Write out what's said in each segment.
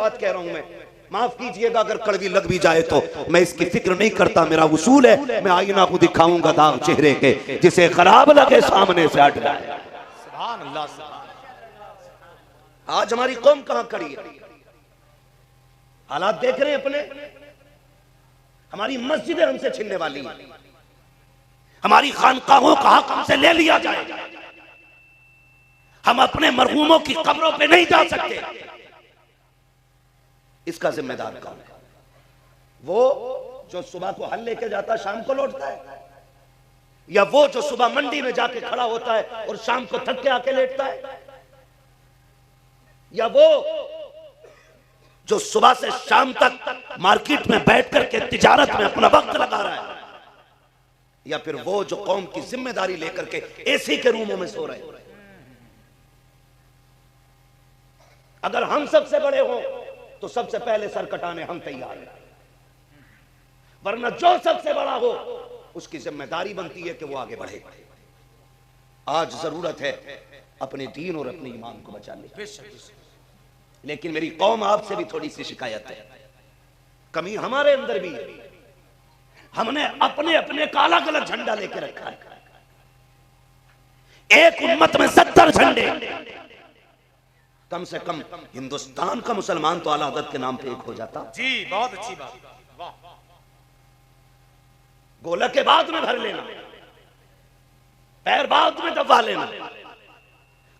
बात कह रहा हूं मैं, माफ कीजिएगा अगर कड़वी लग भी जाए तो मैं इसकी फिक्र नहीं करता। मेरा उसूल है, मैं आईना को दिखाऊंगा दाग चेहरे के, जिसे खराब लगे सामने से हट जाए। सुभान अल्लाह। आज हमारी कौम कहां खड़ी है, हालात देख रहे हैं अपने। हमारी मस्जिदें हमसे छीनने वाली हैं, हमारी खानकाहों का हक हमसे ले लिया जाएगा, हम अपने मरहूमों की कब्रों पे नहीं जा सकते। इसका जिम्मेदार कौन है? वो जो सुबह को हल लेके जाता है शाम को लौटता है, या वो जो सुबह मंडी में जाके खड़ा होता है और शाम को थक के आके लेटता है, या वो जो सुबह से शाम तक मार्केट में बैठ करके तिजारत में अपना वक्त लगा रहा है, या फिर वो जो कौम की जिम्मेदारी लेकर के एसी के रूमों में सो रहे हैं। अगर हम सबसे बड़े हों तो सबसे पहले सर कटाने हम तैयार हैं, वरना जो सबसे बड़ा हो उसकी जिम्मेदारी बनती है कि वो आगे बढ़े। आज जरूरत है अपने दीन और अपने ईमान को बचाने की, लेकिन मेरी कौम आपसे भी थोड़ी सी शिकायत है, कमी हमारे अंदर भी है। हमने अपने अपने का अलग अलग झंडा लेके रखा है। एक उम्मत में 70 झंडे, कम से कम हिंदुस्तान का मुसलमान तो आला हज़रत के नाम पे एक हो जाता। जी बहुत अच्छी बात। वाह। गोला के बाद में भर लेना, पैर बाद में दबा लेना,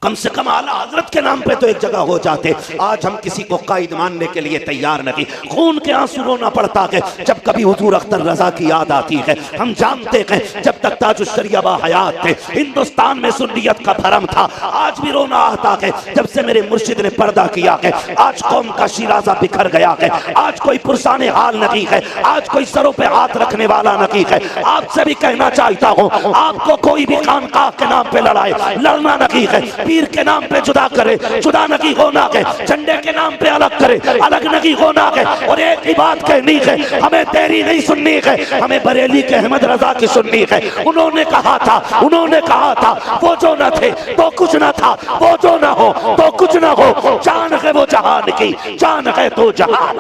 कम से कम आला हजरत के नाम पे तो एक जगह हो जाते। आज हम किसी को कायद मानने के लिए तैयार नहीं। खून के आंसू रोना पड़ता है जब कभी हुजूर अख्तर रजा की याद आती है। हम जानते हैं जब तक ताजुश शरिया हयात थे हिंदुस्तान में सुन्नियत का भरम था। आज भी रोना आता है जब से मेरे मुर्शिद ने पर्दा किया है। आज कौम का शिराजा बिखर गया है, आज कोई पुरसाने हाल नहीं है, आज कोई सरों पे हाथ रखने वाला नहीं है। आपसे भी कहना चाहता हूँ, आपको कोई भी खानकाह के नाम पे लड़ाए, लड़ना नहीं है। पीर के नाम पे जुदा करे, जुदा नहीं होना है। झंडे के नाम पे अलग करे, अलग नहीं होना है। और एक ही बात कहनी है, हमें तेरी नहीं सुननी है, हमें बरेली के अहमद रजा की सुननी है। उन्होंने कहा था वो जो न थे तो कुछ न था, वो जो न हो तो कुछ न हो। जान है वो जहान की, जान है तो जहान।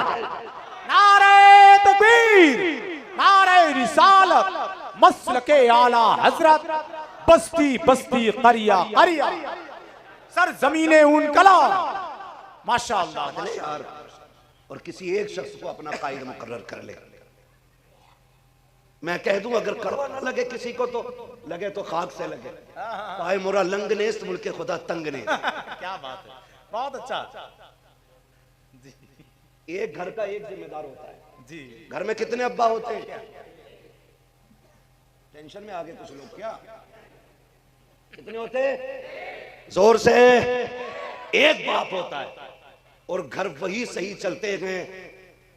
नारे तकबीर, नारे रिसालत, मसलके आला हजरत, बस्ती बस्ती करिया करिया, सर जमीने उन कला। माशाअल्लाह यार, और किसी एक शख्स को अपना कायद मुकर्रर कर ले। मैं कह दूं अगर कड़वा ना लगे किसी को तो लगे तो खाक से लगे। पाए मोरा लंग ने मुल्के खुदा तंग ने। क्या बात है, बहुत अच्छा जी। एक घर का एक जिम्मेदार होता है जी। घर में कितने अब्बा होते हैं? टेंशन में आगे कुछ लोग क्या कितने होते हैं? जोर से एक बाप होता है। और घर वही सही चलते हैं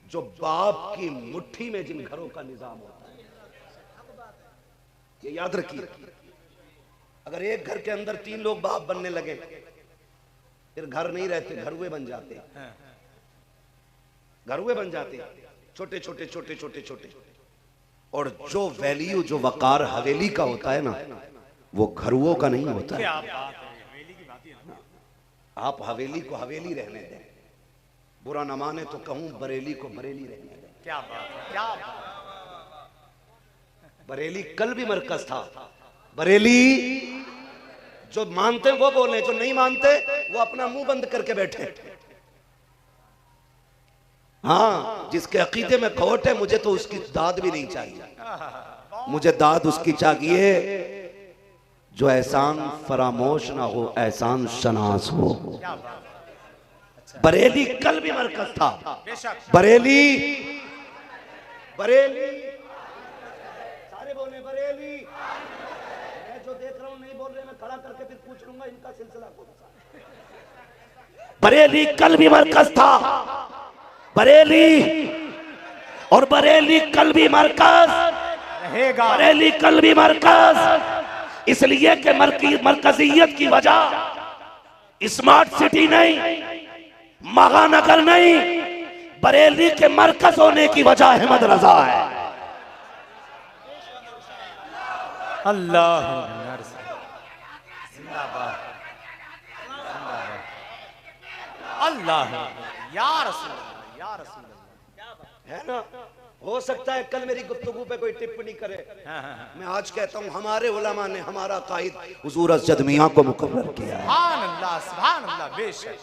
जो बाप की मुट्ठी में जिन घरों का निजाम होता है। ये याद रखिए, अगर एक घर के अंदर 3 लोग बाप बनने लगे फिर घर नहीं रहते, घरुए बन जाते, घरुए बन जाते, छोटे छोटे छोटे छोटे छोटे। और जो वैल्यू जो वकार हवेली का होता है ना, वो घरुओं का नहीं होता है। आप हवेली को हवेली रहने दें, बुरा न माने तो कहूं बरेली को बरेली रहने दें। क्या बात है, क्या बात। बरेली कल भी मरकज था। बरेली जो मानते वो बोले, जो नहीं मानते वो अपना मुंह बंद करके बैठे। हाँ, जिसके अकीदे में खोट है मुझे तो उसकी दाद भी नहीं चाहिए। मुझे दाद उसकी चाहिए जो एहसान फरामोश ना हो, एहसान शनास हो। बरेली कल भी मरकज था। बरेली बरेली सारे बोले बरेली। मैं जो देख रहा हूं नहीं बोल रहे, मैं खड़ा करके फिर पूछ लूंगा इनका सिलसिला कौन सा। बरेली कल भी मरकज था। बरेली और बरेली कल भी मरकज रहेगा। बरेली कल भी मरकज, इसलिए कि मरकजियत की वजह स्मार्ट सिटी नहीं, महानगर नहीं, बरेली के मरकज होने की वजह अहमद रजा है। अल्लाह अल्लाह या रसूल अल्लाह, या रसूल अल्लाह। है ना। हो सकता है कल मेरी गुफ्तगू पे कोई टिप्पणी करे। मैं आज कहता हूँ हमारे उलमा ने हमारा कायद हुजूर अज़्ज़द मियां को मुकर्रर किया है। सुभान अल्लाह, बेशक।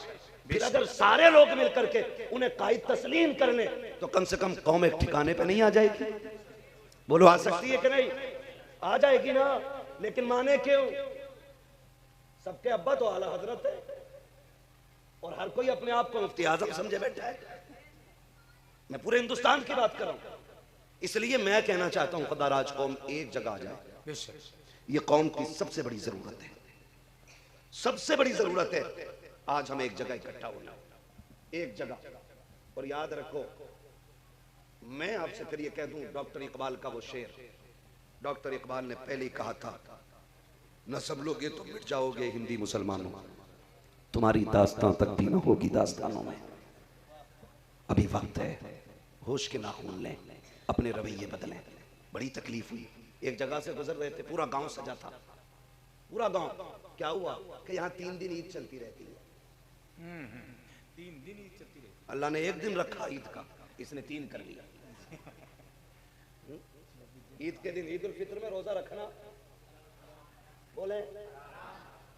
फिर अगर सारे लोग मिलकर के उन्हें कायद तस्लीम कर लें तो कम से कम कौम एक ठिकाने पे नहीं आ जाएगी। बोलो आ सकती है कि नहीं? आ जाएगी ना। लेकिन माने क्यों? सबके अब्बा तो आला हजरत है और हर कोई अपने आप को मुफ्ती आजम समझे बैठा है। मैं पूरे हिंदुस्तान की बात कर रहा हूं। इसलिए मैं कहना चाहता हूं खुदाराज कौम एक जगह आ जाए। ये कौम की सबसे बड़ी जरूरत है, सबसे बड़ी जरूरत है। आज हमें एक जगह इकट्ठा होना, एक जगह। और याद रखो, मैं आपसे फिर ये कह दूं, डॉक्टर इकबाल का वो शेर, डॉक्टर इकबाल ने पहले ही कहा था, न सब लोगे तो मिट जाओगे हिंदी मुसलमानों, तुम्हारी दास्तां तक भी न होगी दास्तानों में। अभी वक्त है, होश के नाखून लें, अपने रवैये बदलें। बड़ी तकलीफ हुई, एक जगह से गुजर रहे थे, पूरा गांव सजा था, पूरा गांव। क्या हुआ कि यहाँ 3 दिन ईद चलती रहती है। 3 दिन ईद चलती रहती। अल्लाह ने 1 दिन रखा ईद का, इसने 3 कर लिया। ईद के दिन, ईद उल फित्र में रोजा रखना बोले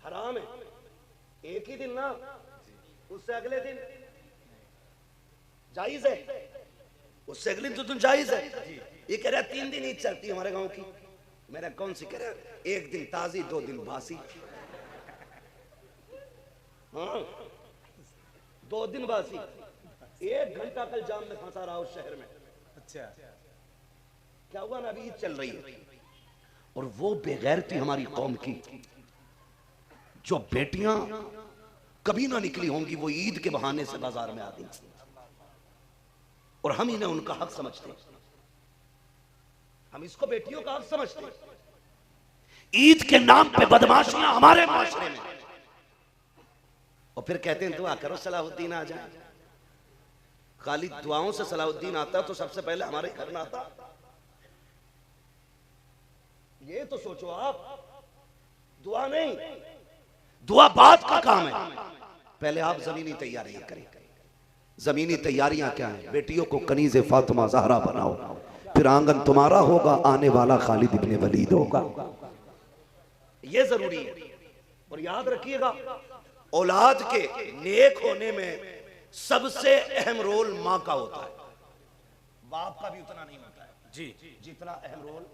हराम है। एक ही दिन ना, उससे अगले दिन जायज है, उससे अगले दिन तो जायज है। ये कह रहा है 3 दिन ईद चलती है हमारे गांव की। मेरा कौन सी कह रहा है? 1 दिन ताजी, 2 दिन बासी। हाँ, 2 दिन बासी। 1 घंटा कल जाम में फंसा रहा उस शहर में। अच्छा, क्या हुआ ना, अभी ईद चल रही है और वो बेगैरती हमारी कौम की, जो बेटियां कभी ना निकली होंगी, वो ईद के बहाने से बाजार में आती और हम इन्हें उनका हक समझते हैं। हम इसको बेटियों का हक समझते हैं। ईद के नाम पे बदमाशियां हमारे माशरे में, और फिर कहते हैं दुआ करो सलाहुद्दीन आ जाए। खाली दुआओं से सलाहुद्दीन आता तो सबसे पहले हमारे घर में आता। ये तो सोचो आप, दुआ नहीं, दुआ बाद का काम है। पहले आप जमीनी तैयारियां करें। जमीनी तैयारियां क्या है? बेटियों को कनीज़े फातिमा ज़हरा बनाओ, फिर आंगन तुम्हारा होगा, आने वाला खालिद इब्ने वलीद होगा। ये जरूरी है। और याद रखिएगा, औलाद के नेक होने में सबसे अहम रोल मां का होता है। बाप का भी उतना नहीं होता है जी, जितना अहम रोल।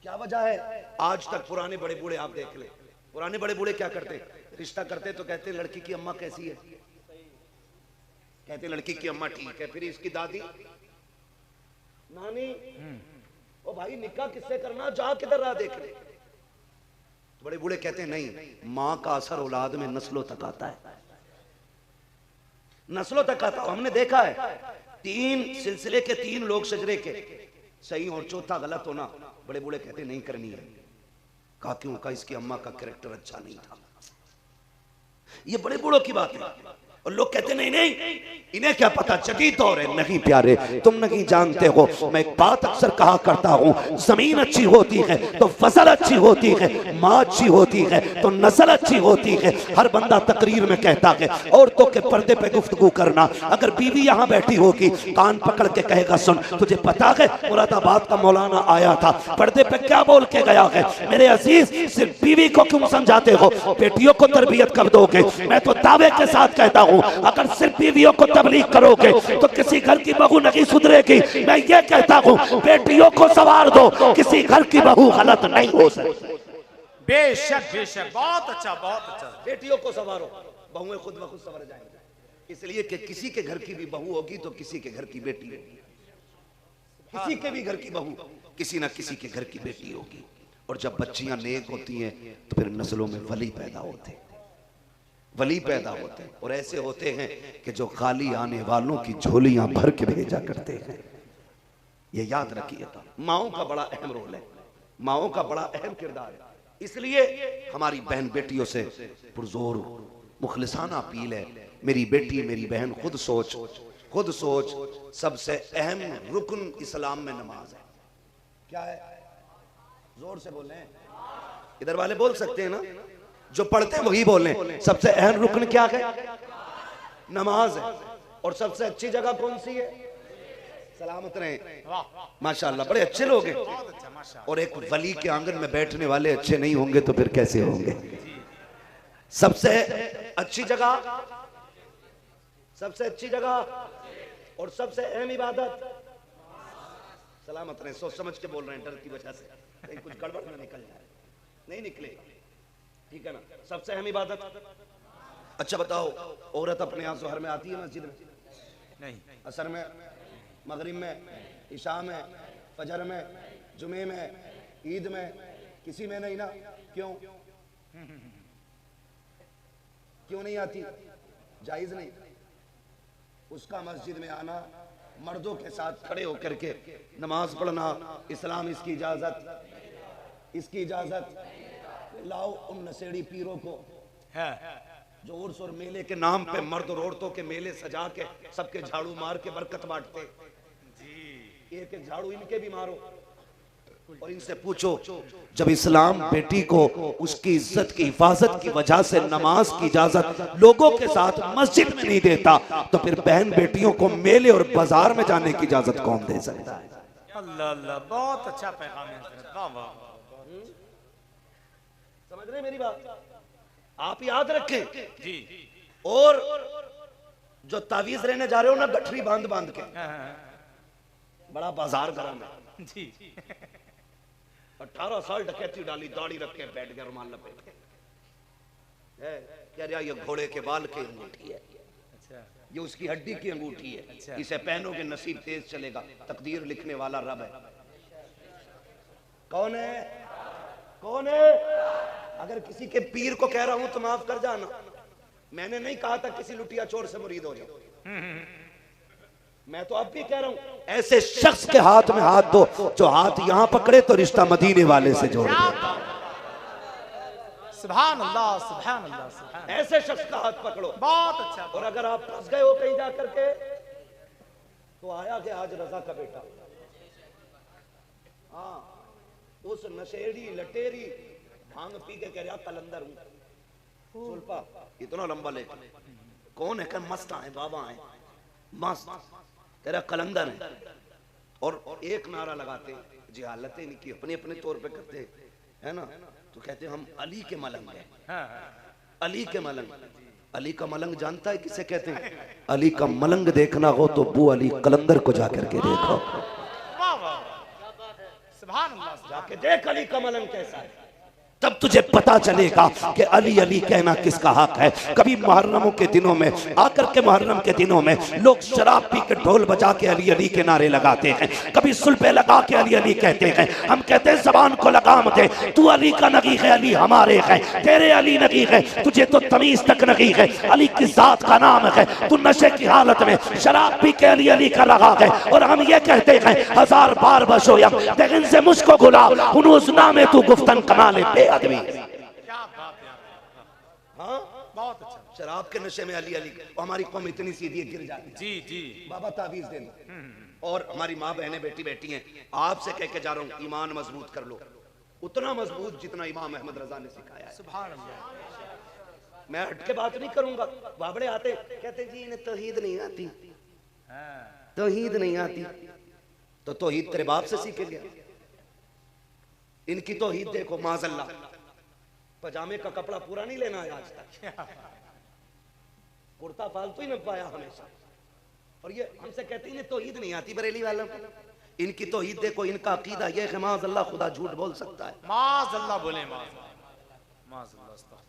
क्या वजह है? आज तक पुराने बड़े बूढ़े आप देख ले, पुराने बड़े बूढ़े क्या करते? रिश्ता करते तो कहते लड़की की अम्मा कैसी है, कहते लड़की की अम्मा ठीक है। फिर इसकी दादी नानी, ओ भाई निकाह किससे करना, जा किधर रहा देख ले। तो बड़े बूढ़े कहते हैं नहीं, मां का असर औलाद में नस्लों तक आता है, नस्लों तक आता है। हमने देखा है 3 सिलसिले के 3 लोग शजरे के सही और चौथा गलत होना, बड़े बूढ़े कहते नहीं करनी है। कहा क्यों? का इसकी अम्मा का कैरेक्टर अच्छा नहीं था। ये बड़े बूढ़ों की बात है। और लोग कहते नहीं नहीं, इन्हें क्या पता, जदीद दौर है। नहीं प्यारे, तुम नहीं जानते हो। मैं एक बात अक्सर कहा करता हूँ, जमीन अच्छी होती है तो फसल अच्छी होती है, माँ अच्छी होती है तो नस्ल अच्छी होती है। हर बंदा तकरीर में कहता है औरतों के पर्दे पे गुफ्तगू करना। अगर बीवी यहाँ बैठी होगी, कान पकड़ के कहेगा सुन, तुझे पता है मुरादाबाद का मौलाना आया था, पर्दे पे क्या बोल के गया है? मेरे अजीज, सिर्फ बीवी को क्यों समझाते हो? बेटियों को तरबियत कब दोगे? मैं तो दावे के साथ कहता हूँ, अगर सिर्फ बीवियों को तबलीग करोगे तो किसी घर की बहू नहीं सुधरेगी। मैं ये कहता हूँ बेटियों को सवार दो, किसी घर की बहू गलत नहीं हो सकती। बेशक बेशक, बहुत अच्छा, बहुत अच्छा। बेटियों को सवारो, बहुएं खुद ब खुद सवर जाएंगी। इसलिए कि किसी के घर की भी बहू होगी तो किसी के घर की बेटी होगी, किसी के भी घर की बहू किसी ना किसी के घर की बेटी होगी। और जब बच्चियां नेक होती हैं तो फिर नस्लों में वली पैदा होते हैं, वली पैदा होते हैं। और ऐसे होते हैं कि जो खाली आने वालों की झोलियां भर के भेजा करते हैं। ये याद रखिएगा, माओं का बड़ा अहम रोल है, माओं का बड़ा अहम किरदार है। इसलिए हमारी बहन बेटियों से पुरजोर मुखलिसाना अपील है, मेरी बेटी मेरी बहन, खुद सोच, खुद सोच। सबसे अहम रुकन इस्लाम में नमाज है। क्या है? जोर से बोले, इधर वाले बोल सकते हैं ना, जो पढ़ते हैं वही बोलें। सबसे अहम रुकन क्या है? नमाज है। और सबसे अच्छी जगह कौन सी है? सलामत रहे माशाअल्लाह, बड़े अच्छे लोग हैं। और एक वली के आंगन में बैठने वाले अच्छे नहीं होंगे तो फिर कैसे होंगे? सबसे अच्छी जगह, सबसे अच्छी जगह और सबसे अहम इबादत। सलामत रहे, सोच समझ के बोल रहे हैं, डर की वजह से कहीं कुछ गड़बड़ ना निकल जाए। नहीं निकलेगा, ठीक है ना? सबसे अहम इबादत। अच्छा बताओ, औरत अपने यहाँ जोहर में आती है मस्जिद में? नहीं। असर में, मगरिब में, इशा में, फजर में, जुमे में, ईद में, किसी में नहीं ना? क्यों? क्यों नहीं आती? जायज नहीं। उसका मस्जिद में आना, मर्दों के साथ खड़े होकर के नमाज पढ़ना, इस्लाम इसकी इजाजत, इसकी इजाजत। लाओ उन नशेड़ी पीरों को जो उर्स और मेले के नाम पे मर्द और औरतों के मेले सजा के सबके झाड़ू मार के बरकत बांटते। एक एक झाड़ू इनके भी मारो और इनसे पूछो, जब इस्लाम बेटी को उसकी इज्जत की हिफाजत की वजह से नमाज की इजाजत लोगों के साथ मस्जिद में नहीं देता, तो फिर बहन बेटियों को मेले और बाजार में जाने की इजाजत कौन दे सकता है? अल्लाह अल्लाह, बहुत अच्छा पैगाम है। वाह वाह, समझ रहे मेरी बात? आप याद रखें जी। और जो तावीज लेने जा रहे हो ना गठरी बांध बांध के, बड़ा बाजार गरम है जी। 18 साल डकैती डाली, दाढ़ी रख के बैठ गया, रुमाल लपेट के, कह रहा ये घोड़े के बाल की अंगूठी है, अच्छा, ये उसकी हड्डी की अंगूठी है, अच्छा। इसे पहनोगे नसीब तेज चलेगा, तकदीर लिखने वाला रब है। कौन है? कौन है? अगर किसी के पीर को कह रहा हूं तो माफ कर जाना, मैंने नहीं कहा था किसी लुटिया चोर से मुरीद हो जाओ। मैं तो अब भी कह रहा हूं, ऐसे शख्स के हाथ में हाथ दो जो हाथ यहां पकड़े तो रिश्ता मदीने वाले से जोड़ दे। सुभान अल्लाह, सुभान अल्लाह, सुभान। ऐसे शख्स का हाथ पकड़ो, बहुत अच्छा। और अगर आप फंस गए हो कहीं जाकर के तो आया कि आज रजा का बेटा, हाँ, उस नशेड़ी लटेरी भांग पी के कह रहा कलंदर हूं, सुल्पा इतना लंबा लेके, कौन है? कर मस्त है, बाबा है, मस्त, तेरा कलंदर है। और एक नारा लगाते, जिहालतें इनकी अपने अपने तौर पे करते है ना, तो कहते हम अली के मलंग हैं, अली के मलंग। अली का मलंग जानता है किसे कहते हैं? अली का मलंग देखना हो तो बू अली कलंदर को जाकर के देखो, जाके देख अली का मलंग कैसा है, तब तुझे पता चलेगा कि अली अली कहना किसका हक है। कभी मुहर्रमों के दिनों में आकर के, मुहर्रम के दिनों में लोग शराब पी के ढोल बजा के अली अली के नारे लगाते हैं, कभी सुल्फे लगा के अली अली कहते हैं। हम कहते हैं जबान को लगाम दे, तू अली का नगी है, अली हमारे है, तेरे अली नगी है, तुझे तो तमीज तक नगी है, अली की जात का नाम है। तू नशे की हालत में शराब पी के अली अली कर रहा है, और हम ये कहते हैं 1000 बार बशोयम लेकिन से मुझको गुला उस नामे तू गुफ्तन कमा ले आदमी। क्या बात है, हाँ, बहुत अच्छा। शराब के नशे में अली अली, हमारी कौम इतनी सीधी है, गिर जाती है। जी जी। बाबा ताबीज देना। और हमारी माँ बहनें बेटी बेटी हैं, आपसे कह के जा रहा हूँ, ईमान मजबूत कर लो, उतना मजबूत जितना इमाम अहमद रजा ने सिखाया है। सुभान अल्लाह। मैं हट के बात नहीं करूंगा। बाबड़े आते कहते जी इन्हें तौहीद नहीं आती, तौहीद नहीं आती, तो तौहीद तेरे बाप से सीखे गया। इनकी तौहीद देखो, माज़अल्लाह, पजामे का कपड़ा पूरा नहीं लेना है आज तक, कुर्ता फालतू ही न पाया हमेशा, और ये हमसे कहते हैं तौहीद नहीं आती बरेली वालों को। इनकी तौहीद देखो, इनका अकीदा ये है माज़अल्लाह खुदा झूठ बोल सकता है, माज़अल्लाह बोले, माज़अल्लाह।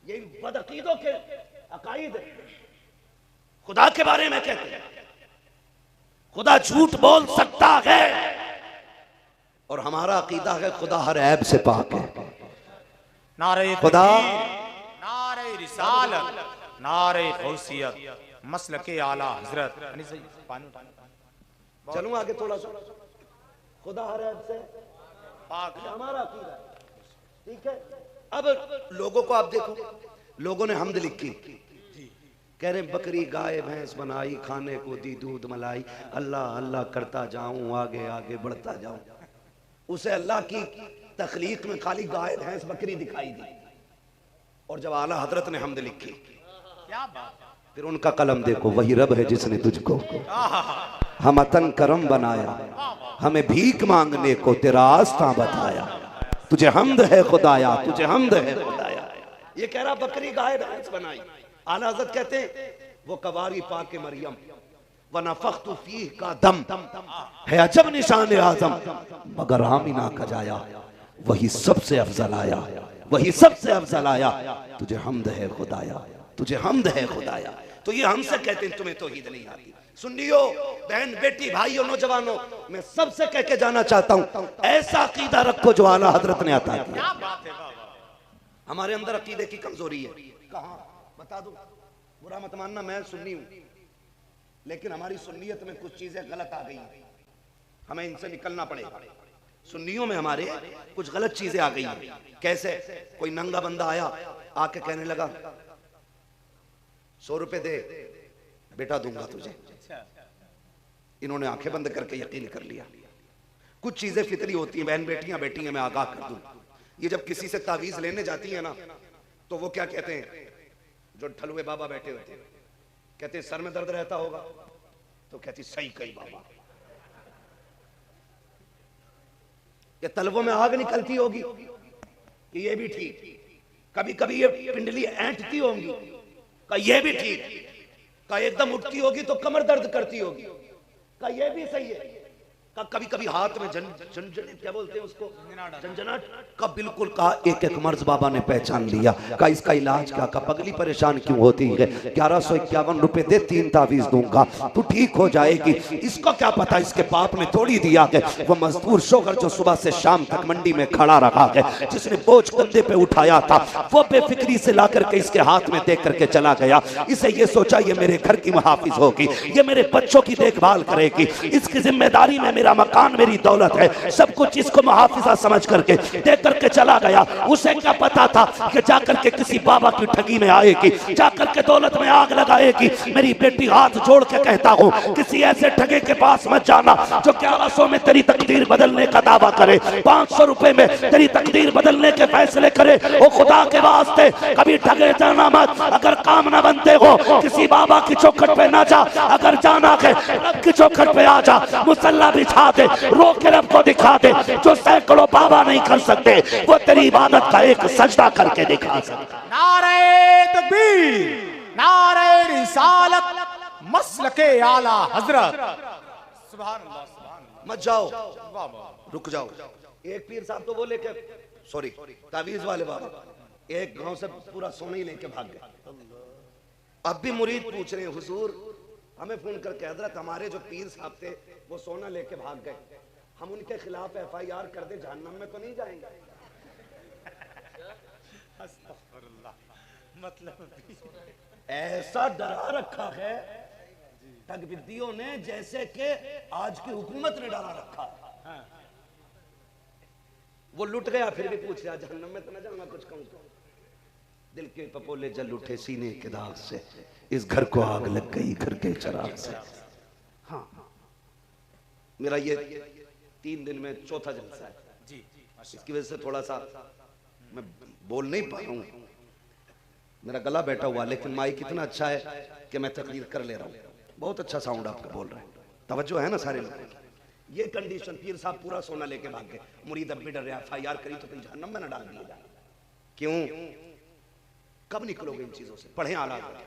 ये बदअकीदों के अकाईद खुदा के बारे में कहते हैं खुदा झूठ बोल सकता है, और हमारा अकीदा है खुदा हर ऐब से पाक है। नारे खुदा, नारे रिसालत, नारे गौसियत, मसलके आला हजरत। चलूं आगे थोड़ा सा। खुदा हर ऐब से पाक है, हमारा अकीदा, ठीक है। अब लोगों को आप देखो, लोगों ने हम्द लिखी, कह रहे बकरी गाय भैंस बनाई, खाने को दी दूध मलाई, अल्लाह अल्लाह करता जाऊं, आगे आगे बढ़ता जाऊं। उसे अल्लाह की तखलीक में खाली गाय भैंस बकरी दिखाई दी, और जब आला हजरत ने हम्द लिखी, क्या बात, फिर उनका कलम देखो, वही रब है जिसने तुझको हम अतन करम बनाया, हमें भीख मांगने को तेरा आस्था बताया, तुझे हमद है खुदाया, तुझे हमद है खुदाया। ये कह रहा बकरी गाय भैंस बनाई। आला हज़रत कहते हैं वो कवारी पाके मरियम व नफ़ख्तु फीह का दम है अजब निशान आज़म, मगर आमिना का जाया वही सबसे अफजल आया, वही सबसे अफजल आया, तुझे हमद है खुदाया, तुझे हमद है खुदाया। तो ये हमसे कहते हैं तुम्हें तौहीद नहीं आती। सुन्नियों, बहन बेटी भाइयों नौजवानों, मैं सबसे कह के जाना चाहता हूं, ऐसा अकीदा रखो जो आला हजरत ने अता किया। हमारे अंदर अकीदे की कमजोरी है। कहां बता दो, बुरा मत मानना, मैं सुन्नी हूं, लेकिन हमारी सुन्नियत में कुछ चीजें गलत आ गई हैं, हमें इनसे निकलना पड़ेगा। सुन्नियों में हमारे कुछ गलत चीजें आ गई हैं। कैसे? कोई नंगा बंदा आया, आके कहने लगा 100 रुपए दे बेटा दूंगा तुझे। इन्होंने आंखें बंद करके यकीन कर लिया। कुछ चीजें फितरी होती हैं, बहन बेटियां बेटी हैं, मैं आगाह कर दूं, ये जब किसी से तावीज लेने जाती है ना, तो वो क्या कहते हैं, जो ठलुए बाबा बैठे होते हैं, कहते हैं सर में दर्द रहता होगा, तो कहती सही कही बाबा, ये तलवों में आग निकलती होगी कि ये भी ठीक, कभी कभी ये पिंडली ऐंठती होंगी का ये भी ठीक, का एकदम उठती होगी तो कमर दर्द करती होगी, का ये भी सही है, का कभी कभी हाथ में क्या बोलते हैं उसको, झंझनाहट का, बिल्कुल कहा एक एक मर्ज बाबा ने पहचान लिया। का इसका इलाज क्या? का पगली परेशान क्यों होती है, 1151 रुपए दे 3 तावीज दूंगा तू ठीक हो जाएगी। इसको क्या पता इसके बाप ने तोड़ी दिया है, वो मजदूर शोगर जो सुबह से शाम तक मंडी में खड़ा रहा है, जिसने बोझ कंधे पे उठाया था, वो बेफिक्री से ला करके इसके हाथ में दे करके चला गया। इसे ये सोचा ये मेरे घर की मुहाफिज होगी, ये मेरे बच्चों की देखभाल करेगी, इसकी जिम्मेदारी में मेरा मकान मेरी दौलत है, सब कुछ इसको मुहाफिजा समझ करके दे करके चला गया। उसे क्या पता था कि जाकर के किसी बाबा की ठगी में आएगी, जाकर के दौलत में आग लगाएगी। मेरी बेटी हाथ जोड़ के कहता हूँ, किसी ऐसे ठगे के पास मत जाना जो 1100 में तेरी तकदीर बदलने का दावा करे, 500 रुपए में तेरी तकदीर बदलने के फैसले करे। ओ खुदा के वास्ते कभी ठगे जाना मत। अगर काम ना बनते हो किसी बाबा की चौखट पे ना जा, अगर जाना है रब की चौखट पे आ जा, मुसल्ला बिछा दे, रो के रब को दिखा दे, जो सैकड़ों बाबा नहीं कर सकते वो तेरी इबादत का एक सजदा करके दिखा सकता। नारे तकबीर, नारे रिसालत, मसलके आला हजरत। सुभान अल्लाह, सुभान अल्लाह। मत जाओ, रुक जाओ। एक पीर साहब तो वो लेके, सॉरी तावीज वाले बाबा, एक गांव से पूरा सोना ही लेके भाग गए। अब भी मुरीद पूछ रहे हैं, हुजूर हमें फोन करके हजरत हमारे जो पीर साहब थे वो सोना लेके भाग गए, हम उनके खिलाफ FIR कर दे, जहन्नम में तो नहीं जाएंगे? मतलब ऐसा डरा रखा है ठगविद्दियों ने जैसे कि आज की हुकूमत ने डरा रखा है। वो लुट गया फिर भी पूछ रहा जहन्नम में तो ना जाऊंगा, कुछ कहूं तो। दिल के पपोले जल उठे सीने के दाग से, इस घर को आग लग गई घर के चिराग से। हाँ, मेरा ये 3 दिन में चौथा जलसा है जी, इसकी वजह से थोड़ा सा मैं बोल नहीं पा रहा हूँ, मेरा गला बैठा हुआ, लेकिन माइक कितना अच्छा है कि मैं तकरीर कर ले रहा हूँ। बहुत अच्छा साउंड आपका बोल रहा है, तवज्जो है ना सारे लोगों की। ये कंडीशन, पीर साहब पूरा सोना लेके भाग गए, मुरीद अब भी डर रहा, FIR करी तो कहीं जहन्नम में न डाल दिया जाए। क्यों? कब निकलोगे इन चीजों से? पढ़े आला हज़रत,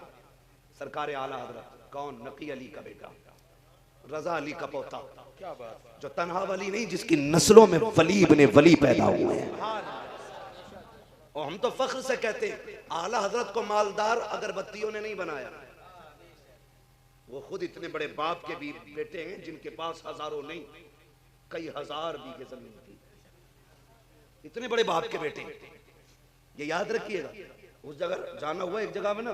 सरकार आला हज़रत। कौन? नकी अली का बेटा, रजा अली का पोता। क्या बात, जो तन्हा वली नहीं, जिसकी नस्लों में वली इब्ने वली पैदा हुए हैं। और हम तो फख्र से कहते हैं आला हजरत को मालदार अगरबत्तियों ने नहीं बनाया, वो खुद इतने बड़े बाप के भी बेटे हैं जिनके पास हजारों नहीं कई हजार बीघे जमीन थी, इतने बड़े बाप के बेटे। ये याद रखिएगा। उस जगह जाना हुआ, एक जगह में ना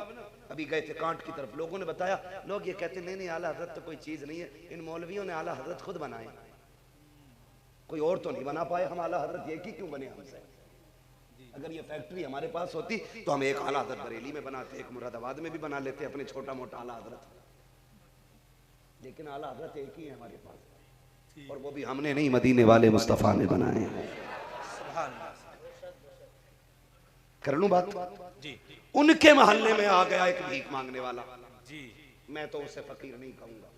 अभी गए थे कांट की तरफ, लोगों ने बताया, लोग ये कहते नहीं नहीं आला हजरत तो कोई चीज नहीं है, इन मौलवियों ने आला हजरत खुद बनाए, कोई और तो नहीं बना पाए, हम आला हजरत एक ही क्यों बने हमसे? अगर ये फैक्ट्री हमारे पास होती तो हम एक आला हजरत बरेली में बनाते, एक मुरादाबाद में भी बना लेते अपने छोटा मोटा आला हजरत, लेकिन आला हजरत एक ही है हमारे पास, और वो भी हमने नहीं, मदीने वाले मुस्तफा ने बनाए हैं। कर लूं बात जी। उनके मोहल्ले में आ गया एक भीख मांगने वाला, जी। मैं तो उसे फकीर नहीं कहूंगा।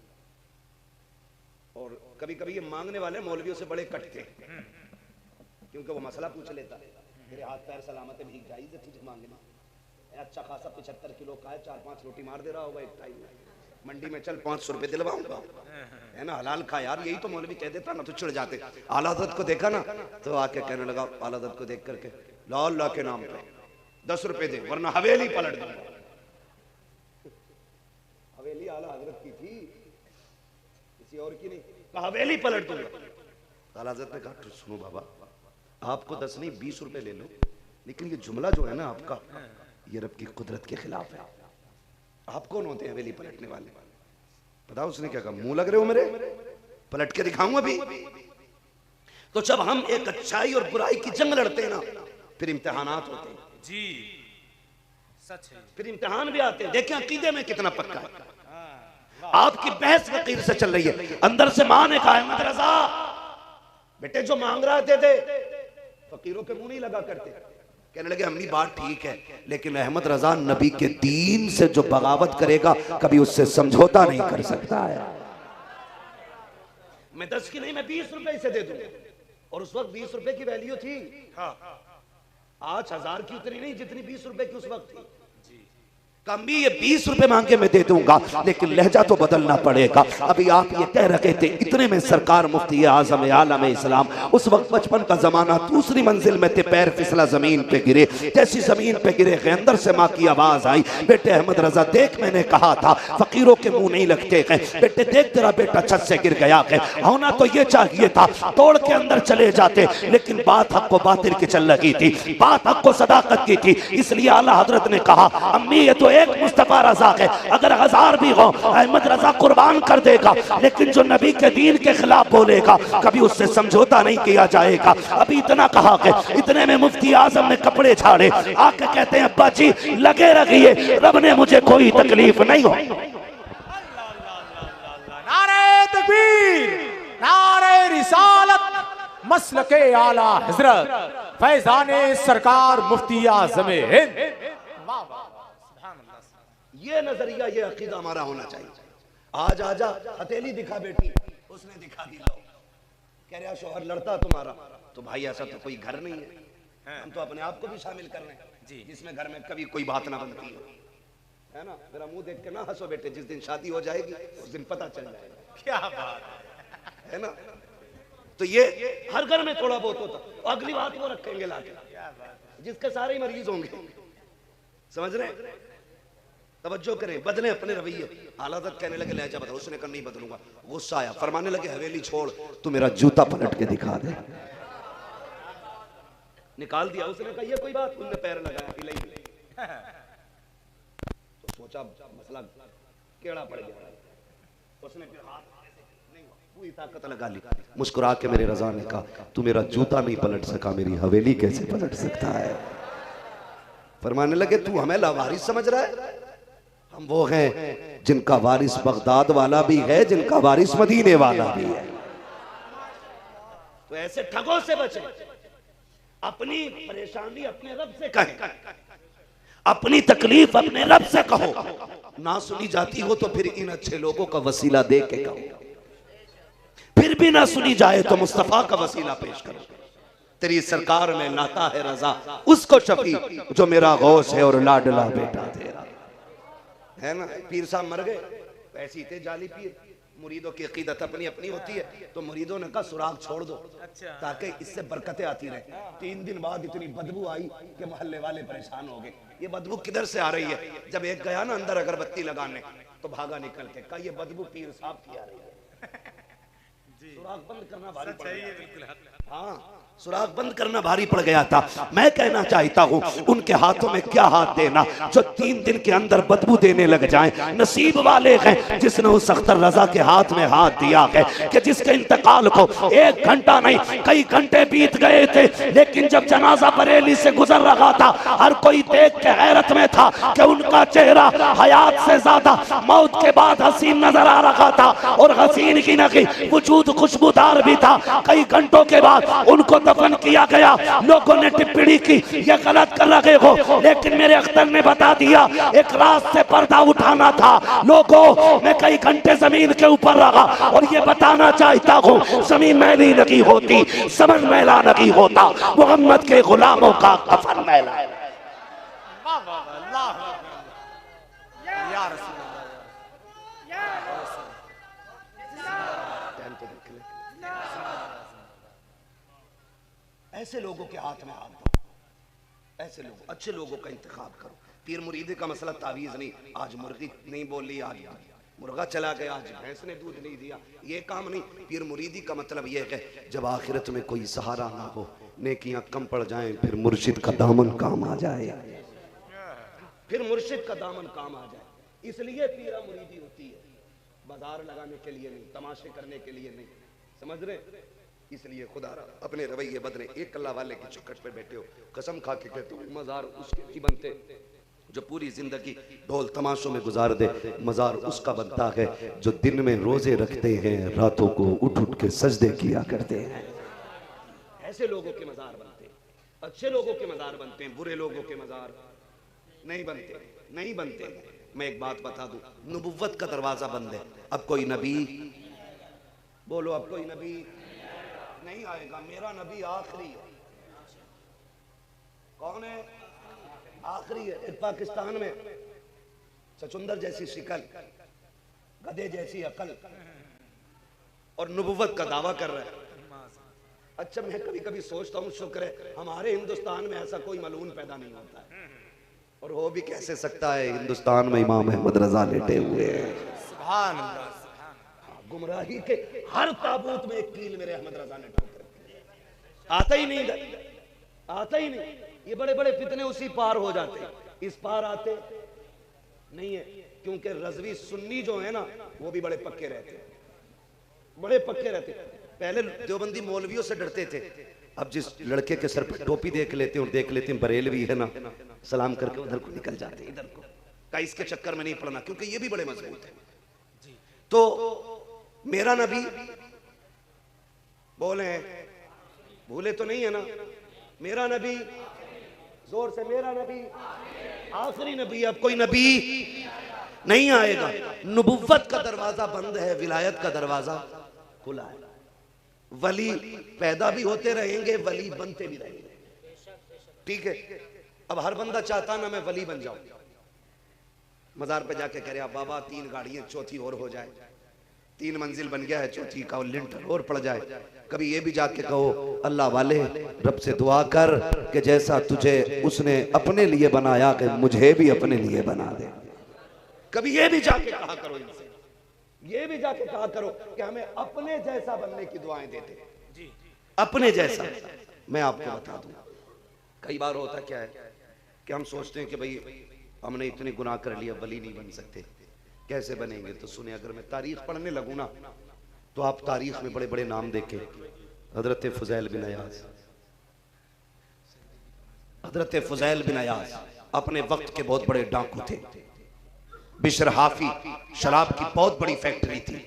और कभी कभी ये मांगने वाले मौलवियों से बड़े कटते हैं, क्योंकि वो मसला पूछ लेता है, मेरे हाथ पैर सलामत भीग जाई से तुझे मांगना। अच्छा खासा 75 किलो का है, 4-5 रोटी मार दे रहा होगा एक टाइम में, मंडी में चल 500 रुपए दिलवाऊंगा, है ना, हलाल खा यार, यही तो मौलवी कह देता ना, तो चिढ़ जाते। आला हज़रत को देखा ना तो आके कहने लगा, आला हज़रत को देख करके, ला अल्लाह के नाम पे 10 रुपए दे वरना हवेली पलट दूंगा। हवेली आला हज़रत की थी, किसी और की नहीं, कहा हवेली पलट दूंगा। आला हज़रत ने कहा सुनो बाबा, आपको 10 नहीं 20 रुपए ले लो, लेकिन ये जुमला जो है ना आपका, ये रब की कुदरत के खिलाफ है। आप कौन होते हैं हवेली पलटने वाले? बताओ उसने क्या कहा, मुंह लग रहे हो मेरे, पलट के दिखाऊं अभी। तो जब हम एक अच्छाई और बुराई की जंग लड़ते हैं ना, फिर इम्तिहानात होते हैं जी, सच है। फिर इम्तिहान भी आते हैं। देखें अकीदे में कितना पक्का है। आपकी बहस फकीर से चल रही है, अंदर से मां ने कहा अहमद रजा बेटे जो मांग रहा दे, फकीरों के मुंह नहीं लगा करते। कहने लगे हमनी बात ठीक है, लेकिन अहमद रजा नबी के दीन से जो बगावत करेगा कभी उससे समझौता नहीं कर सकता है। मैं 10 की नहीं, मैं 20 रुपए इसे दे दूं। और उस वक्त 20 रुपए की वैल्यू थी, आज 1000 की उतनी नहीं जितनी 20 रुपए की उस वक्त थी। कमी ये 20 रुपए मांग के मैं दे दूंगा, लेकिन लहजा तो बदलना पड़ेगा। अभी आप ये कह रहे थे, इतने में सरकार मुफ्ती आजम आलम इस्लाम, उस वक्त बचपन का जमाना, दूसरी मंजिल में थे, पैर फिसला जमीन पे गिरे, जैसी जमीन पे गिरे गए, अंदर से माँ की आवाज आई, बेटे अहमद रजा देख मैंने कहा था फकीरों के मुंह नहीं लगते गए, बेटे देख तेरा बेटा छत से गिर गया है, होना तो ये चाहिए था तोड़ के अंदर चले जाते, लेकिन बात हक को बातिल की चल लगी थी, बात हक को सदाकत की थी। इसलिए आला हजरत ने कहा अम्मी ये तो एक मुस्तफा रजा है, अगर 1000 भी हो अहमद रजा कुर्बान कर देगा, लेकिन जो नबी के दीन के खिलाफ बोलेगा कभी उससे समझौता नहीं किया जाएगा। अभी इतना कहा कि इतने में मुफ्ती आजम ने कपड़े झाड़े, आके कहते हैं अब्बा जी लगे रहिए, रब ने मुझे कोई तकलीफ नहीं हो। नारे तकबीर, नारे रिसालत, मसलके आला हजरत फैजाने सरकार मुफ्ती आज़म हिंद। ये नजरिया ये अकीदा हमारा होना चाहिए। आज आजा हथेली दिखा बेटी, उसने दिखा दी, लो कह रहा शोहर लड़ता तुम्हारा, तो भाई ऐसा तो कोई घर नहीं है, हम तो अपने आप को भी शामिल कर रहे हैं जिसमें घर में कभी कोई बात ना बनती है ना। मेरा मुंह देख के ना हंसो बेटे, जिस दिन शादी हो जाएगी उस दिन पता चल जाएगा। क्या बात है ना। तो ये हर घर में थोड़ा बहुत होता, अगली बात वो रखेंगे लाके, जिसके सारे ही मरीज होंगे, समझ रहे हैं। तवज्जो करें, बदलें अपने रवैये। आला हज़रत कहने लगे लहजा बदलो, उसने कहा नहीं बदलूंगा। गुस्सा आया, फरमाने लगे हवेली छोड़, तू मेरा जूता पलट के दिखा दे। निकाल दिया, उसने कहा ये कोई बात, उनने पैर लगाया हिलाई, तो सोचा मसला केड़ा पड़ गया, उसने फिर हाथ पूरी ताकत लगा ली, मुस्कुरा के मेरे रजा ने कहा तू मेरा जूता नहीं पलट सका, मेरी हवेली कैसे पलट सकता है। फरमाने लगे तू हमें लावारिस समझ रहा है, हम वो हैं जिनका वारिस बगदाद वाला भी है, जिनका वारिस मदीने वाला भी है। तो ऐसे ठगों से बचे, अपनी परेशानी अपने रब से कहें, अपनी तकलीफ अपने रब से कहो, ना सुनी जाती हो तो फिर इन अच्छे लोगों का वसीला दे के कहो, फिर भी ना सुनी जाए तो मुस्तफा का वसीला पेश करो। तेरी सरकार में नाता है रजा उसको शफी जो मेरा गौस है और लाडला बेटा तेरा है ना। पीर साहब मर गए, ऐसी थे जाली पीर, मुरीदों की अकीदत अपनी अपनी होती है, तो मुरीदों ने कहा सुराग छोड़ दो ताकि इससे बरकतें आती रहे। 3 दिन बाद इतनी बदबू आई कि मोहल्ले वाले परेशान हो गए, ये बदबू किधर से आ रही है। जब एक गया ना अंदर अगरबत्ती लगाने तो भागा निकल के, कहा ये बदबू पीर साहब की आ रही है। सुराग बंद करना भारी पड़ गया। हाँ, सुराग बंद करना भारी पड़ गया था। मैं कहना चाहता हूँ उनके हाथों में क्या हाथ देना जो 3 दिन के अंदर बदबू देने लग जाएं। नसीब वाले हैं जिसने उस अख्तर रजा के हाथ में हाथ दिया है कि जिसके इंतकाल को 1 घंटा नहीं कई घंटे बीत गए थे, लेकिन जब जनाजा बरेली से गुजर रहा था हर कोई देख के हैरत में था कि उनका चेहरा हयात से ज्यादा मौत के बाद हसीन नजर आ रहा था, और हसीन की नकी वजूद खुशबूदार भी था। कई घंटों के बाद उनको दफन किया गया। लोगों ने टिप्पणी की ये गलत कर रहे हो, लेकिन मेरे अख्तर ने बता दिया एक रात से पर्दा उठाना था। लोगों, मैं कई घंटे जमीन के ऊपर रहा और ये बताना चाहता हूँ, जमीन मैली नहीं होती, समन मैला नहीं होता, मोहम्मद के गुलामों का कफन मैला है। वाह वाह वाह, अल्लाह या रसूल ऐसे लोगों के हाथ में हाथ दो, ऐसे लोग, अच्छे लोगों का इंतखाब करो। पीर मुरीदी का मसला तावीज नहीं, आज मुर्गी नहीं बोली, आज मुर्गा चला गया, आज भैंस ने दूध नहीं दिया, ये काम नहीं। पीर मुरीदी का मतलब ये है जब आखिरत में कोई सहारा ना हो, नेकियां कम पड़ जाएं, फिर मुर्शिद का दामन काम आ जाए, फिर मुर्शिद का दामन काम आ जाए। इसलिए पीरा मुरीदी होती है, बाजार लगाने के लिए नहीं, तमाशे करने के लिए नहीं, समझ रहे? इसलिए खुदा अपने रवैये बदले। एक अल्लाह वाले की चौखट पे बैठे हो, कसम खा के कहते हो मजार उसके ही बनते जो पूरी जिंदगी ढोल तमाशों में गुजार दे। मजार उसका बनता है जो दिन में रोजे रखते हैं, रातों को उठ उठ के सजदे किया करते हैं। ऐसे लोगों के मजार बनते हैं, अच्छे लोगों के मजार बनते हैं, बुरे लोगों के मजार नहीं बनते, नहीं बनते। मैं एक बात बता दूं, नबुव्वत का दरवाजा बंद है। अब कोई नबी बोलो, अब कोई नबी नहीं आएगा। मेरा नबी आखिरी है। कौन है? आखिरी है। पाकिस्तान में चचुंदर जैसी शिकल, गधे जैसी अकल और नबुव्वत का दावा कर रहा है। अच्छा, मैं कभी कभी सोचता हूँ, शुक्र है हमारे हिंदुस्तान में ऐसा कोई मलून पैदा नहीं होता है, और हो भी कैसे सकता है। हिंदुस्तान में इमाम अहमद रजा लेटे हुए हैं। सुभान अल्लाह। गुमराही के हर ताबूत में एक कील मेरे अहमद रजा ने ठोक रखी, आता ही नहीं, आता ही नहीं। ये बड़े बड़े फितने उसी पार हो जाते हैं, इस पार आते नहीं है, क्योंकि रजवी सुन्नी जो है ना वो भी बड़े पक्के रहते हैं, बड़े पक्के रहते हैं। पहले देवबंदी मौलवियों से डरते थे, अब जिस लड़के के सर पर टोपी देख लेते हैं और देख लेते हैं बरेलवी है ना, सलाम करके उधर को निकल जाते हैं, इधर को का इसके चक्कर में नहीं पड़ना, क्योंकि ये भी बड़े मजबूत है। तो मेरा नबी बोले, भूले तो नहीं है ना, मेरा नबी, जोर से, मेरा नबी आखिरी नबी, अब कोई नबी नहीं आएगा। नबुव्वत का दरवाजा बंद है, विलायत का दरवाजा खुला है। वली पैदा भी होते रहेंगे, वली बनते भी रहेंगे, ठीक है। अब हर बंदा चाहता ना मैं वली बन जाऊं, मजार पे जाके कह रहा बाबा 3 गाड़ियां, चौथी और हो जाए, 3 मंजिल बन गया है, चौथी का लिंटर और पड़ जाए। कभी ये भी जाके कहो अल्लाह वाले रब से दुआ कर कि जैसा तुझे उसने अपने लिए बनाया कि मुझे भी अपने लिए बना दे। कभी ये भी जाके कहा करो इनसे, ये भी जाके कहा करो कि हमें अपने जैसा बनने की दुआएं देते जी, अपने जैसा। मैं आपको बता दूं, कई बार होता क्या है कि हम सोचते हैं कि भाई हमने इतने गुनाह कर लिया, वली नहीं बन सकते, कैसे बनेंगे। तो सुने, अगर मैं तारीख पढ़ने लगूं ना तो आप तारीख में बड़े बड़े नाम देखें। हजरत फुजैल बिन अयाज, हजरत फुजैल बिन अयाज अपने वक्त के बहुत बड़े डाकू थे। बिशर हाफी शराब की बहुत बड़ी फैक्ट्री थी।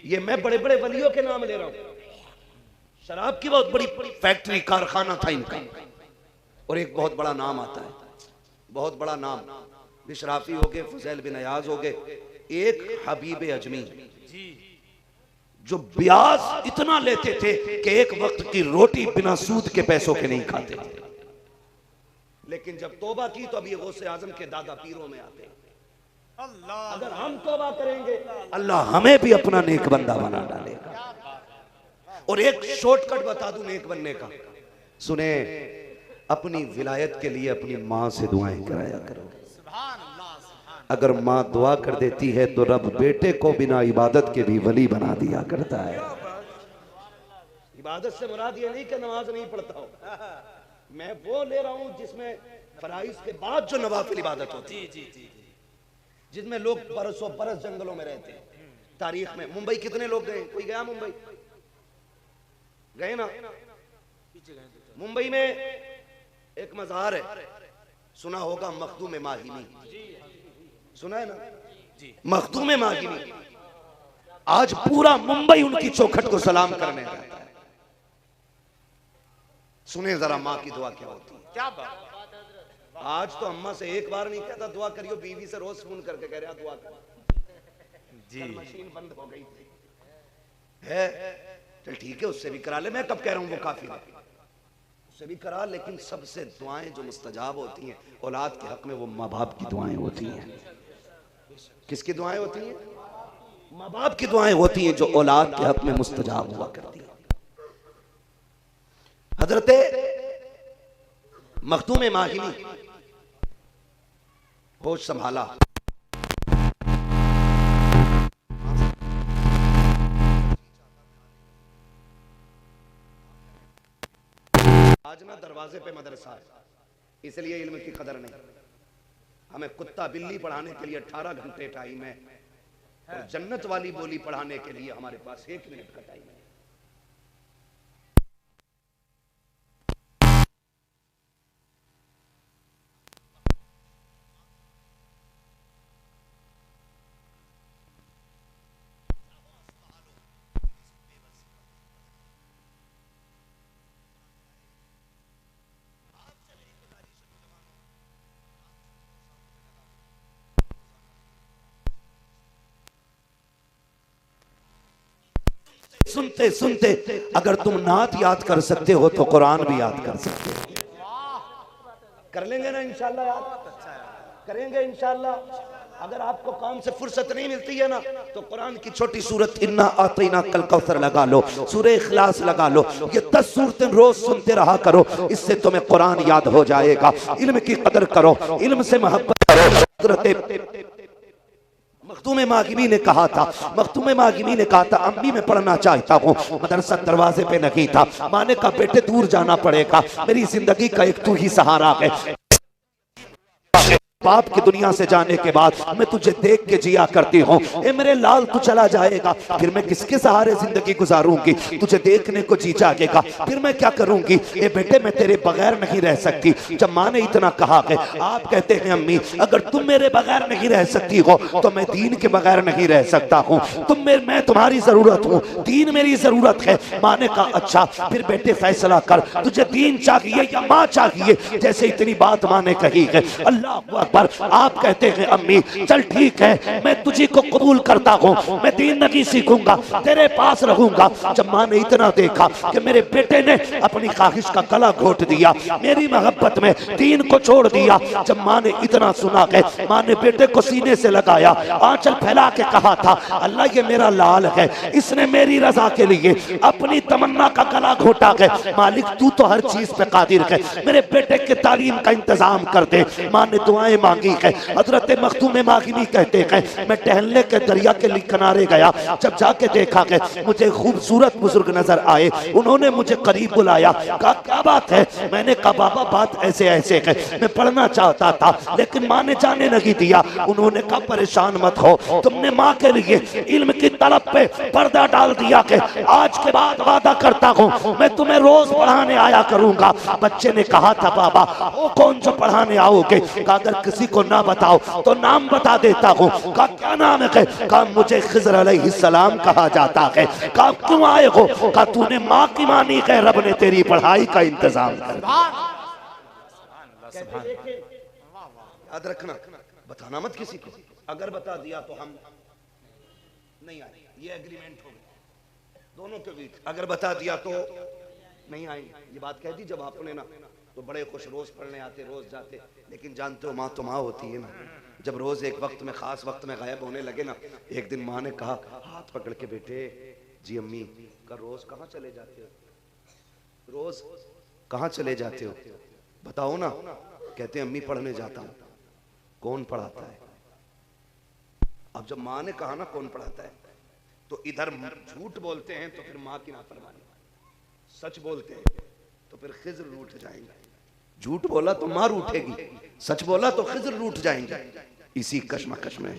ये मैं बड़े बड़े वलियों के नाम ले रहा हूं। शराब की बहुत बड़ी फैक्ट्री, कारखाना था इनका। और एक बहुत बड़ा नाम आता है, बहुत बड़ा नाम, बिशर हाफी हो गए, फुजैल बिन अयाज हो गए, एक हबीब अजमी जो ब्याज इतना लेते थे कि एक वक्त की रोटी बिना सूद के पैसों के नहीं खाते थे। लेकिन जब तौबा की तो अब ये गौसे आजम के दादा पीरों में आते हैं। अल्लाह, अगर हम तौबा करेंगे अल्लाह हमें भी अपना नेक बंदा बना डालेगा। और एक शॉर्टकट बता दूं नेक बनने का, सुने, अपनी विलायत के लिए अपनी मां से दुआएं कराया करो। अगर माँ दुआ कर देती है तो रब बेटे को बिना इबादत के भी वली बना दिया करता है। इबादत से मुराद ये नहीं कि नमाज नहीं पढ़ता हूं, मैं वो ले रहा हूं जिसमें फराइज के बाद जो नवाफिल इबादत होती है, जिसमें लोग बरसों बरस जंगलों में रहते हैं। तारीख में मुंबई कितने लोग गए? कोई गया मुंबई? गए ना? मुंबई में एक मज़ार है, सुना होगा, मखदूम माहिनी, सुना है ना? मखदूम माहिनी। आज पूरा मुंबई उनकी चौखट को सलाम करने आता है। सुने जरा माँ की दुआ क्या होती है। क्या बात। आज तो अम्मा से एक बार नहीं कहता दुआ करियो, बीवी से रोज फोन करके कह रहा दुआ कर। जी मशीन बंद हो गई थी है, चल ठीक है उससे भी करा ले, मैं कब कह रहा हूँ वो काफी है, उससे भी करा। लेकिन सबसे दुआएं जो मुस्तजाब होती हैं औलाद के हक में वो माँ बाप की दुआएं होती हैं। किसकी दुआएं होती हैं? माँ बाप की दुआएं होती हैं जो औलाद के हक में मुस्तजाब हुआ करती हैं। हजरते मखदूम माहिमी होश संभाला, आज ना दरवाजे पे मदरसा है, इसलिए इल्म की कदर नहीं। हमें कुत्ता बिल्ली पढ़ाने के लिए 18 घंटे टाइम है और जन्नत वाली बोली पढ़ाने के लिए हमारे पास 1 मिनट का टाइम है। सुनते सुनते अगर तुम नात याद कर सकते हो तो कुरान भी याद कर सकते हो। कर लेंगे ना इंशाल्लाह, याद करेंगे इंशाल्लाह। अगर आपको काम से फुर्सत नहीं मिलती है ना तो कुरान की छोटी सूरत इन्ना आतीना कल कौसर लगा लो, सूरह इखलास लगा लो, ये 10 सूरतें रोज सुनते रहा करो, इससे तुम्हें कुरान याद हो जाएगा। इल्म की कदर करो, इल्म से मोहब्बत करो। मखदूम मागिमी ने कहा था, मखदूम मागिमी ने कहा था अम्मी मैं पढ़ना चाहता हूँ, मदरसा दरवाजे पे नहीं था। माँ ने कहा बेटे दूर जाना पड़ेगा, मेरी जिंदगी का एक तू ही सहारा है। बाप की दुनिया से जाने के बाद मैं तुझे देख के जिया करती हूँ, ए मेरे लाल तू चला जाएगा फिर मैं किसके सहारे जिंदगी गुजारूंगी, तुझे देखने को जी जाएगा फिर मैं क्या करूंगी, ए बेटे मैं तेरे बगैर नहीं रह सकती। जब माँ ने इतना कहा है, आप कहते हैं अम्मी अगर तुम मेरे बगैर नहीं रह सकती हो तो मैं दीन के बगैर नहीं रह सकता हूँ, मैं तुम्हारी जरूरत हूँ, दीन मेरी जरूरत है। माँ ने कहा अच्छा फिर बेटे फैसला कर, तुझे दीन चाहिए या माँ चाहिए। जैसे इतनी बात माँ ने कही है, अल्लाह पर आप कहते हैं अम्मी चल ठीक है मैं तुझे को कबूल करता हूँ, मैं दीन नहीं सीखूंगा तेरे पास रहूंगा। जब माँ ने इतना देखा कि मेरे बेटे ने अपनी ख्वाहिश का गला घोट दिया, मेरी मोहब्बत में दीन को छोड़ दिया, जब माँ ने इतना सुना के माँ ने बेटे को सीने से लगाया, आंचल फैला के कहा था अल्लाह ये मेरा लाल है, इसने मेरी रजा के लिए अपनी तमन्ना का गला घोटा है, मालिक तू तो हर चीज पे कादिर है, मेरे बेटे के तालीम का इंतजाम कर दे। माँ ने दुआएं मांगी है। हजरत मखदूम मागिनी कहते हैं मैं टहलने के दरिया के किनारे गया, जब जाके देखा कि मुझे खूबसूरत बुजुर्ग नजर आए, उन्होंने मुझे करीब बुलाया, कहा क्या बात है, मैंने कहा बाबा बात ऐसे ऐसे है, मैं पढ़ना चाहता था लेकिन माँ ने जाने नहीं दिया। उन्होंने कहा परेशान मत हो, तुमने माँ के लिए इल्म की तलब पे पर्दा डाल दिया कि आज के बाद वादा करता हूँ मैं तुम्हें रोज पढ़ाने आया करूंगा। बच्चे ने कहा था बाबा वो कौन जो पढ़ाने आओगे, अगर किसी को ना बताओ तो नाम बता देता हूँ। कहा क्या नाम है, कहा मुझे खिज़र अलैहिस्सलाम कहा जाता है। कहा क्यों आए हो, कहा तूने माँ की मानी है, रब ने तेरी पढ़ाई का इंतजाम कर दिया। याद रखना बताना मत किसी को, अगर बता दिया तो हम नहीं आए, ये एग्रीमेंट हो गया दोनों के बीच। अगर बता दिया तो नहीं आएंगे, ये बात कह दी जब आपने ना तो बड़े खुश रोज पढ़ने आते रोज जाते, लेकिन जानते हो माँ तो माँ होती है ना, जब रोज एक वक्त में खास वक्त में गायब होने लगे ना, एक दिन माँ ने कहा हाथ पकड़ के बेटे जी अम्मी का रोज कहाँ चले जाते हो, रोज कहाँ चले जाते हो बताओ ना। कहते अम्मी पढ़ने जाता हूँ। कौन पढ़ाता है? अब जब माँ ने कहा ना कौन पढ़ाता है तो इधर झूठ बोलते हैं तो फिर माँ की नाफरमानी, सच बोलते हैं तो फिर खिज़र रूठ जाएंगे। झूठ बोला तो माँ रूठेगी, सच बोला तो खिज़र रूठ जाएंगे। इसी कश्मकश में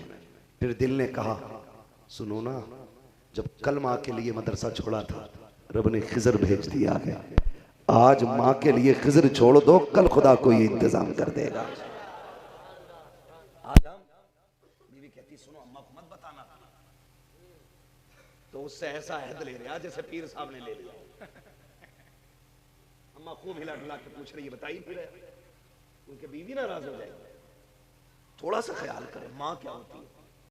फिर दिल ने कहा सुनो ना, जब कल माँ के लिए मदरसा छोड़ा था रब ने खिज़र भेज दिया है, आज माँ के लिए खिज़र छोड़ दो, कल खुदा कोई इंतजाम कर देगा। बीवी कहती सुनो अम्मा को मत बताना, तो उससे ऐसा अहद ले लिया जैसे पीर साहब ने ले लिया। अम्मा खूब हिला डुला के पूछ रही है, बताई नहीं रहे, उनके बीवी नाराज हो जाएगी। थोड़ा सा ख्याल करें, माँ क्या होती है।